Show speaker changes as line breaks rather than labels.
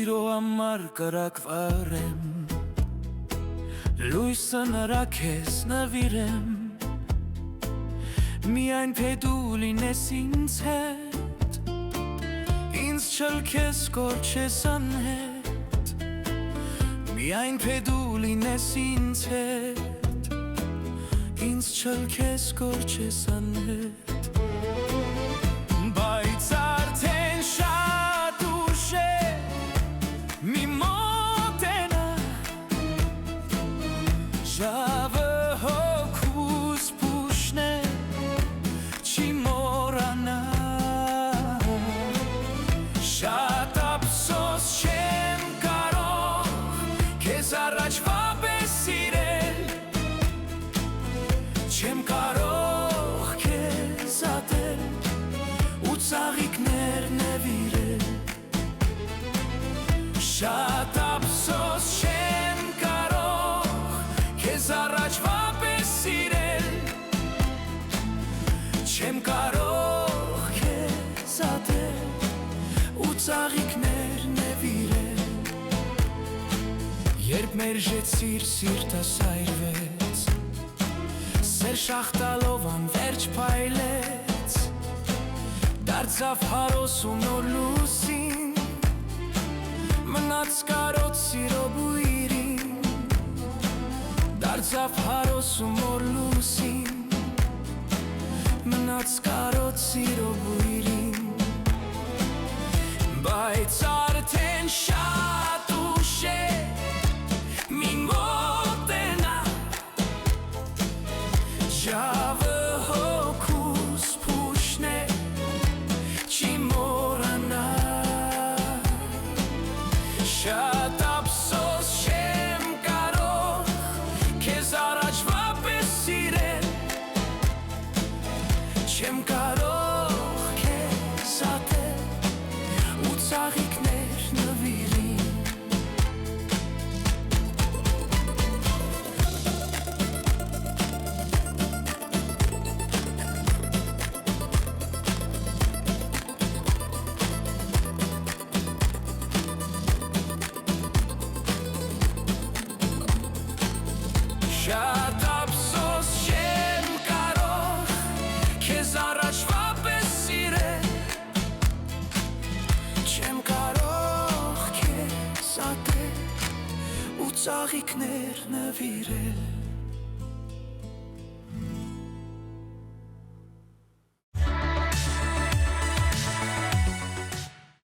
Սիրո համար կրակվարեմ, լույսը նրա քեզ նվիրեմ, միայն թե դու լինես ինձ հետ, ինձ չլքես կորչես անհետ, միայն թե դու լինես ինձ հետ, ինձ չլքես կորչես անհետ։ Բայց արդեն շատ ուշ է, մի մոտենա, ժավը հոգուս փուշն է, չի մոռանա, շատ ափսոս չեմ կարող քեզ առաջվա պես սիրել, չեմ կարող քեզ ատել ու ծաղիկներ նվիրել, շատ ափսոս չեմ կարող քեզ առաջվա պես սիրել, չեմ կարող քեզ ատել ու ծաղիկներ նվիրել։ Երբ մերժեցիր սիրտս այրվեց, սեր շախտալով անվերջ փայլեց, դարձավ հարոս ու նոր լուսին, մնաց կարոտ սիրո բույրին, դարձավ հարոս ու նոր լուսին, մնաց կարոտ սիրո բույրին։ Բայց արդեն շատ ուշ է, մի մոտենա, ժավը հոգուս փուշն է, չի մոռանա, շատ ափսոս չեմ կարող քեզ առաջվա պես սիրել, չեմ կարող քեզ ատել ու ծաղիկներ նվիրել։ Շատ ափսոս չեմ կարող քեզ առաջվա պես սիրել, չեմ կարող քեզ ատել ու ծաղիկներ նվիրել։